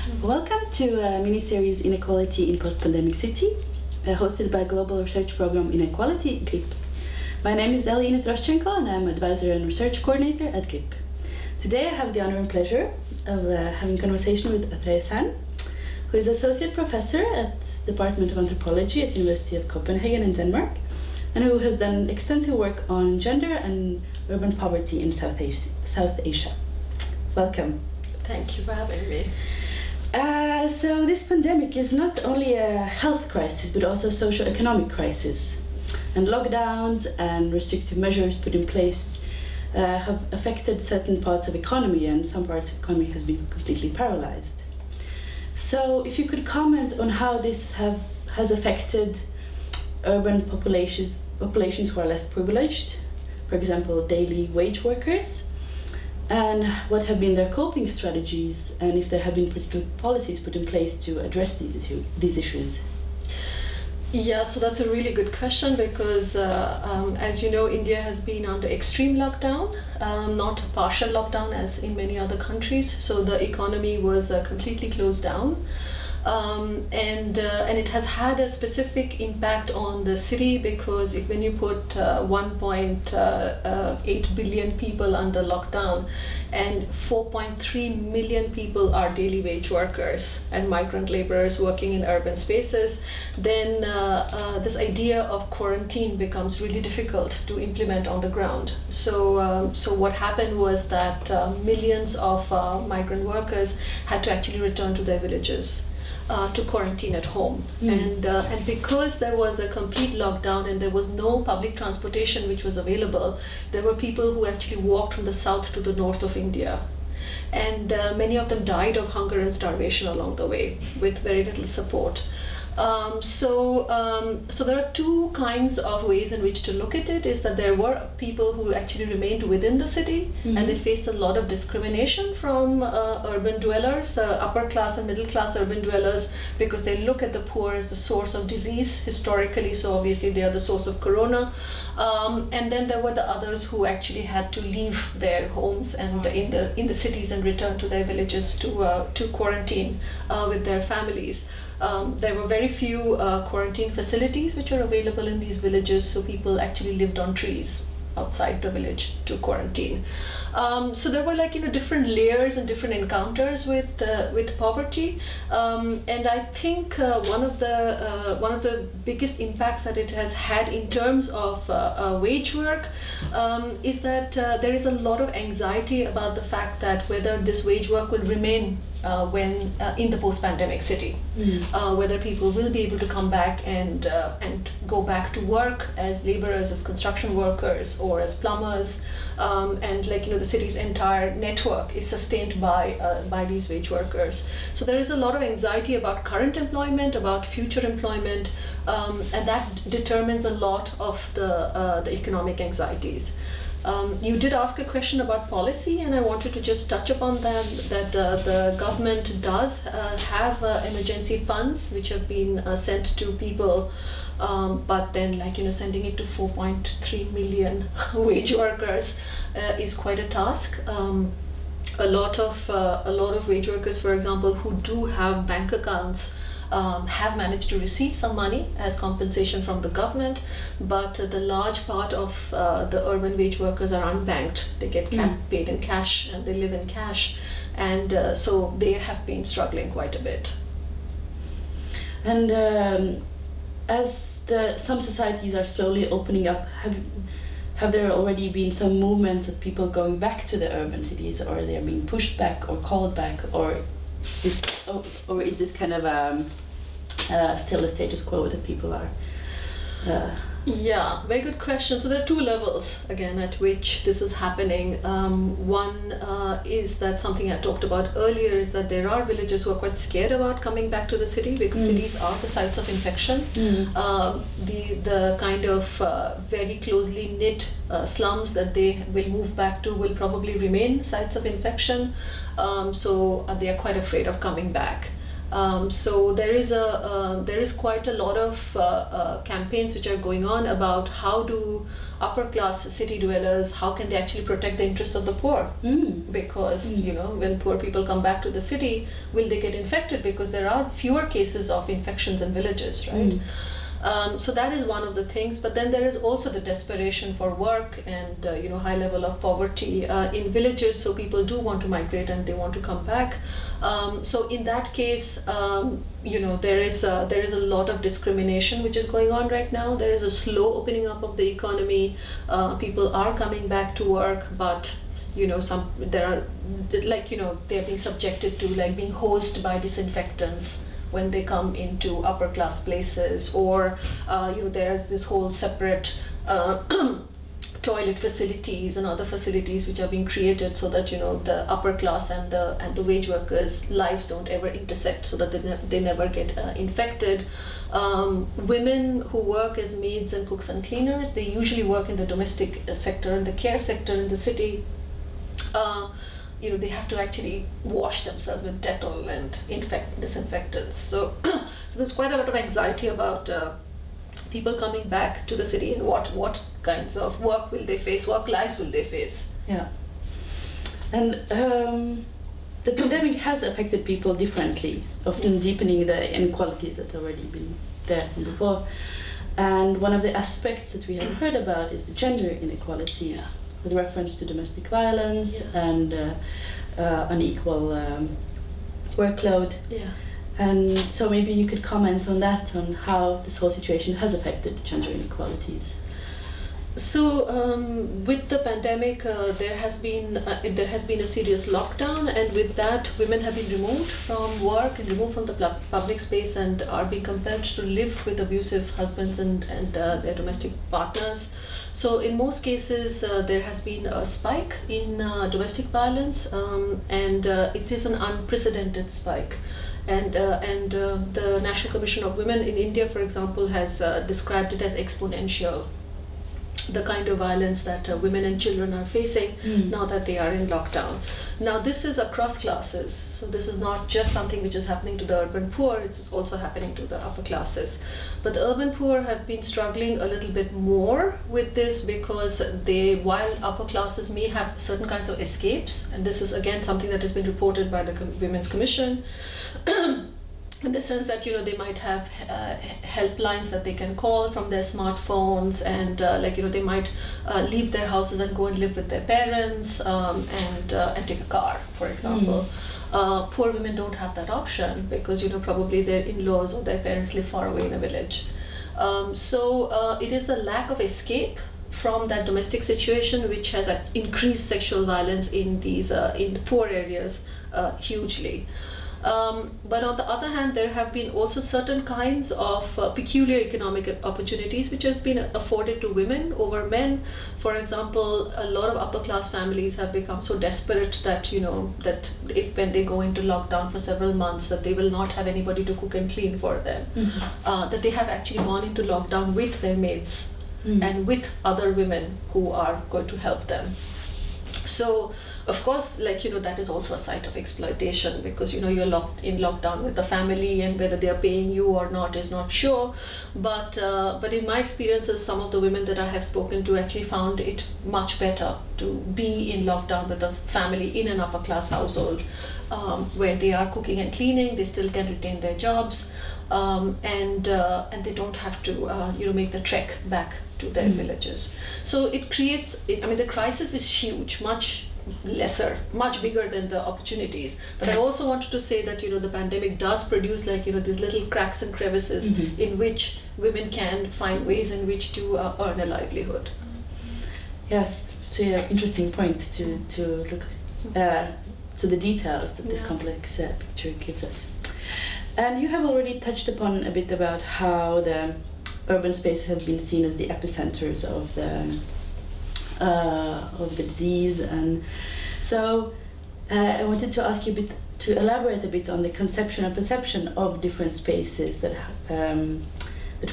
Welcome to Miniseries Inequality in Post-Pandemic City, hosted by Global Research Program Inequality, GRIP. My name is Elina Troscenko and I'm Advisor and Research Coordinator at GRIP. Today I have the honor and pleasure of having a conversation with Atreyee, who is Associate Professor at Department of Anthropology at University of Copenhagen in Denmark, and who has done extensive work on gender and urban poverty in South Asia. Welcome. Thank you for having me. So this pandemic is not only a health crisis, but also a socio-economic crisis. And lockdowns and restrictive measures put in place have affected certain parts of economy, and some parts of economy has been completely paralyzed. So if you could comment on how this has affected urban populations who are less privileged, for example, daily wage workers, and what have been their coping strategies, and if there have been particular policies put in place to address these issues. Yeah, so that's a really good question because, as you know, India has been under extreme lockdown, not a partial lockdown as in many other countries. So the economy was completely closed down. And it has had a specific impact on the city because when you put 1.8 billion people under lockdown and 4.3 million people are daily wage workers and migrant laborers working in urban spaces, then this idea of quarantine becomes really difficult to implement on the ground. So what happened was that millions of migrant workers had to actually return to their villages. To quarantine at home. And because there was a complete lockdown and there was no public transportation which was available, there were people who actually walked from the south to the north of India. And many of them died of hunger and starvation along the way with very little support. So there are two kinds of ways in which to look at it. Is that there were people who actually remained within the city, and they faced a lot of discrimination from urban dwellers, upper class and middle class urban dwellers, because they look at the poor as the source of disease historically, so obviously they are the source of corona. And then there were the others who actually had to leave their homes and in the cities and return to their villages to quarantine with their families. There were very few quarantine facilities which were available in these villages, so people actually lived on trees outside the village to quarantine. So there were different layers and different encounters with poverty, and I think one of the biggest impacts that it has had in terms of wage work is that there is a lot of anxiety about the fact that whether this wage work will remain when in the post-pandemic city, whether people will be able to come back and go back to work as laborers, as construction workers, or as plumbers, and the city's entire network is sustained by these wage workers. So there is a lot of anxiety about current employment, about future employment, and that determines a lot of the economic anxieties. You did ask a question about policy, and I wanted to just touch upon that the government does have emergency funds which have been sent to people, but then sending it to 4.3 million wage workers is quite a task. A lot of wage workers, for example, who do have bank accounts, have managed to receive some money as compensation from the government, but the large part of the urban wage workers are unbanked. They get paid in cash and they live in cash, and so they have been struggling quite a bit. And as some societies are slowly opening up, have there already been some movements of people going back to the urban cities, or they are being pushed back or called back, or is this kind of still a status quo that people are? Yeah, very good question. So there are two levels again at which this is happening. One is that something I talked about earlier is that there are villages who are quite scared about coming back to the city because cities are the sites of infection. The kind of very closely knit slums that they will move back to will probably remain sites of infection. So they are quite afraid of coming back. So there is quite a lot of campaigns which are going on about how do upper class city dwellers, how can they actually protect the interests of the poor? Because when poor people come back to the city, will they get infected? Because there are fewer cases of infections in villages, right? So that is one of the things, but then there is also the desperation for work and high level of poverty in villages. So people do want to migrate and they want to come back. So in that case, there is a lot of discrimination which is going on right now. There is a slow opening up of the economy. People are coming back to work, but they're being subjected to being hosed by disinfectants when they come into upper class places, or there's this whole separate toilet facilities and other facilities which are being created so that the upper class and the wage workers' lives don't ever intersect, so that they never get infected. Women who work as maids and cooks and cleaners, they usually work in the domestic sector and the care sector in the city. They have to actually wash themselves with Dettol and disinfectants. So there's quite a lot of anxiety about people coming back to the city and what kinds of work will they face, work lives will they face. Yeah. And the pandemic has affected people differently, often deepening the inequalities that already been there from before. And one of the aspects that we have heard about is the gender inequality. With reference to domestic violence and unequal workload. Yeah. And so maybe you could comment on that, on how this whole situation has affected gender inequalities. So with the pandemic, there has been a serious lockdown, and with that, women have been removed from work and removed from the public space and are being compelled to live with abusive husbands and their domestic partners. So in most cases, there has been a spike in domestic violence, and it is an unprecedented spike. And the National Commission of Women in India, for example, has described it as exponential, the kind of violence that women and children are facing now that they are in lockdown. Now this is across classes, so this is not just something which is happening to the urban poor, it's also happening to the upper classes. But the urban poor have been struggling a little bit more with this because while upper classes may have certain kinds of escapes, and this is again something that has been reported by the Women's Commission, in the sense that they might have helplines that they can call from their smartphones, and they might leave their houses and go and live with their parents and take a car, for example. Poor women don't have that option because probably their in-laws or their parents live far away in a village. So it is the lack of escape from that domestic situation which has increased sexual violence in these in the poor areas hugely. But on the other hand, there have been also certain kinds of peculiar economic opportunities which have been afforded to women over men. For example, a lot of upper class families have become so desperate that that if when they go into lockdown for several months, that they will not have anybody to cook and clean for them, that they have actually gone into lockdown with their maids and with other women who are going to help them. So of course, that is also a site of exploitation because you're in lockdown with the family, and whether they are paying you or not is not sure. But in my experiences, some of the women that I have spoken to actually found it much better to be in lockdown with a family in an upper class household, where they are cooking and cleaning, they still can retain their jobs, and they don't have to make the trek back to their villages. So it creates. The crisis is huge, much bigger than the opportunities. But I also wanted to say that the pandemic does produce these little cracks and crevices in which women can find ways in which to earn a livelihood. Yes, so interesting point to look to the details that this complex picture gives us. And you have already touched upon a bit about how the urban space has been seen as the epicenters of the disease, and so I wanted to ask you to elaborate a bit on the conception and perception of different spaces that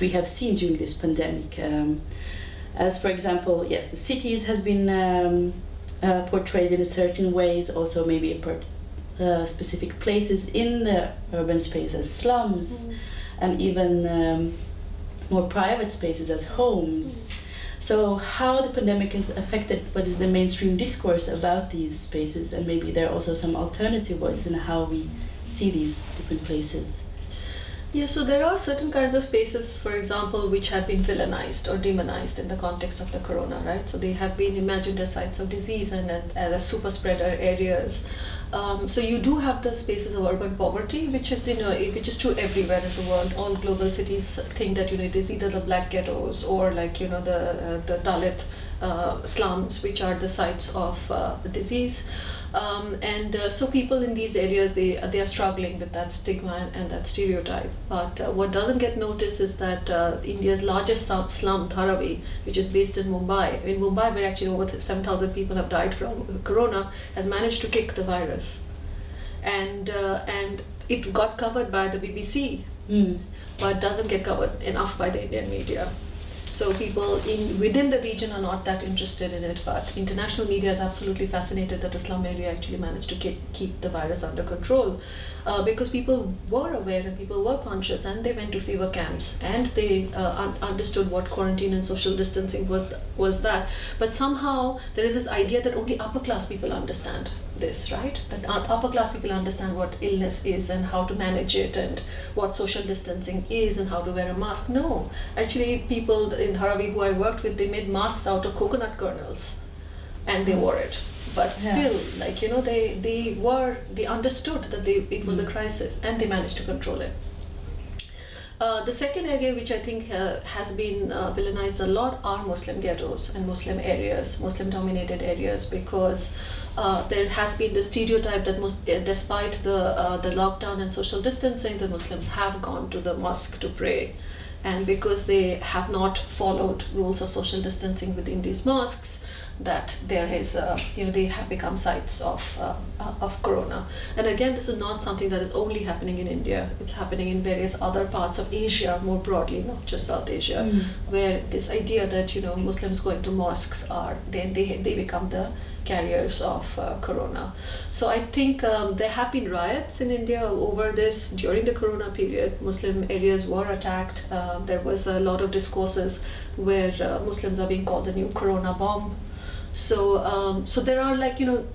we have seen during this pandemic. As for example, yes, the cities has been portrayed in a certain ways, also maybe specific places in the urban space as slums, and even more private spaces as homes. So how the pandemic has affected what is the mainstream discourse about these spaces, and maybe there are also some alternative voices in how we see these different places. Yeah, so there are certain kinds of spaces, for example, which have been villainized or demonized in the context of the corona, right? So they have been imagined as sites of disease and as super spreader areas. So you do have the spaces of urban poverty, which is which is true everywhere in the world. All global cities think that it is either the black ghettos or the Dalit slums, which are the sites of disease. So people in these areas, they are struggling with that stigma and that stereotype. But what doesn't get noticed is that India's largest slum, Atreyee, which is based in Mumbai, where actually over 7,000 people have died from corona, has managed to kick the virus, and it got covered by the BBC, but doesn't get covered enough by the Indian media. So people within the region are not that interested in it, but international media is absolutely fascinated that the slum area actually managed to keep the virus under control, because people were aware and people were conscious, and they went to fever camps, and they understood what quarantine and social distancing was that. But somehow there is this idea that only upper class people understand this, right? That upper class people understand what illness is and how to manage it, and what social distancing is and how to wear a mask. No, actually people in Atreyee who I worked with, they made masks out of coconut kernels and they wore it. But still, they understood that it was a crisis, and they managed to control it. The second area which I think has been villainized a lot are Muslim ghettos and Muslim areas, Muslim-dominated areas, because there has been the stereotype that despite the lockdown and social distancing, the Muslims have gone to the mosque to pray. And because they have not followed rules of social distancing within these mosques, that there is, they have become sites of corona. And again, this is not something that is only happening in India. It's happening in various other parts of Asia more broadly, not just South Asia, where this idea that Muslims going to mosques they become the carriers of corona. So I think there have been riots in India over this during the corona period. Muslim areas were attacked. There was a lot of discourses where Muslims are being called the new corona bomb. So there are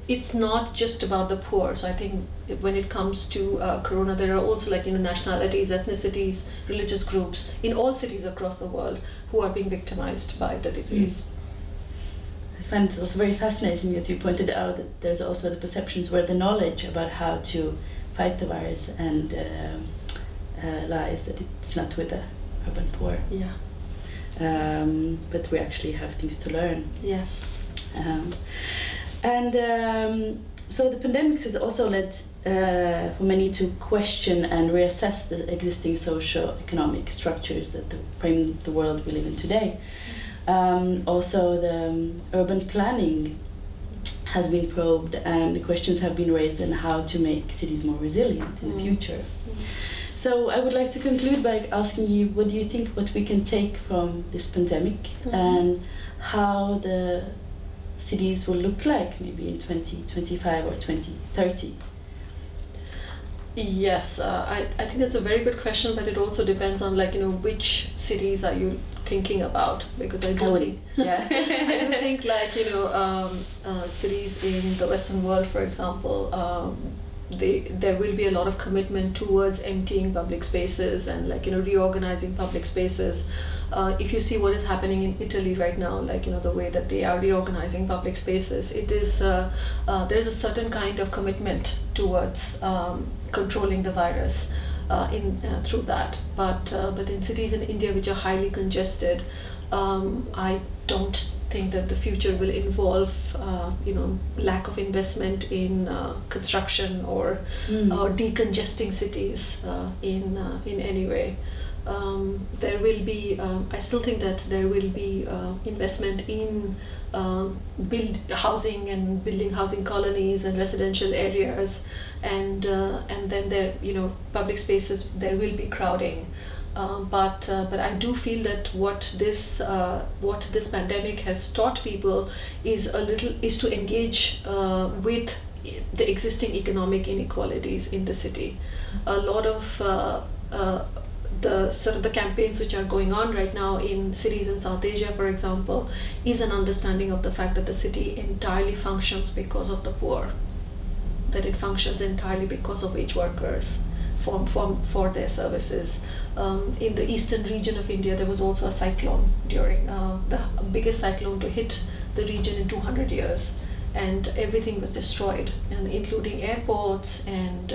it's not just about the poor. So I think when it comes to corona, there are also nationalities, ethnicities, religious groups in all cities across the world who are being victimized by the disease. I find it also very fascinating that you pointed out that there's also the perceptions where the knowledge about how to fight the virus and lies, that it's not with the urban poor. Yeah. But we actually have things to learn. Yes. So the pandemic has also led for many to question and reassess the existing socio-economic structures that frame the world we live in today. Also, the urban planning has been probed, and the questions have been raised on how to make cities more resilient in the future. So I would like to conclude by asking you, what do you think what we can take from this pandemic, and how the cities will look like maybe in 2025 or 2030? Yes, I think that's a very good question, but it also depends on which cities are you thinking about, because I do think cities in the Western world, for example, there will be a lot of commitment towards emptying public spaces and reorganizing public spaces. If you see what is happening in Italy right now, the way that they are reorganizing public spaces, it is there's a certain kind of commitment towards controlling the virus through that. But in cities in India which are highly congested, I don't think that the future will involve lack of investment in construction or decongesting cities in any way. There will be I still think that there will be investment in building housing colonies and residential areas, and then there public spaces, there will be crowding. But I do feel that what this pandemic has taught people is to engage with the existing economic inequalities in the city. A lot of the sort of the campaigns which are going on right now in cities in South Asia, for example, is an understanding of the fact that the city entirely functions because of the poor, that it functions entirely because of wage workers for their services. In the eastern region of India, there was also a cyclone during the biggest cyclone to hit the region in 200 years, and everything was destroyed, and including airports and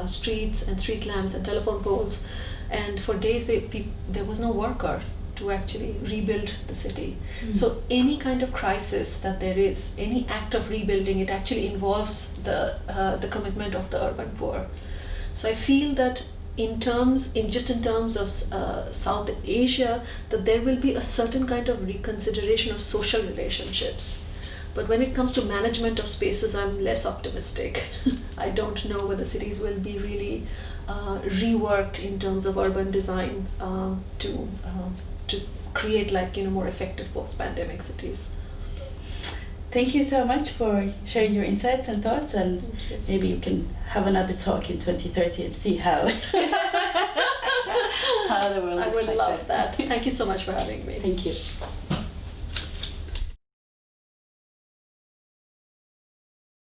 streets and street lamps and telephone poles. And for days there was no worker to actually rebuild the city. So any kind of crisis that there is, any act of rebuilding, it actually involves the commitment of the urban poor. So I feel that in terms of South Asia, that there will be a certain kind of reconsideration of social relationships. But when it comes to management of spaces, I'm less optimistic. I don't know whether cities will be really reworked in terms of urban design to create more effective post-pandemic cities. Thank you so much for sharing your insights and thoughts, and maybe you can have another talk in 2030 and see how how the world looks. I would love that. Thank you so much for having me. Thank you.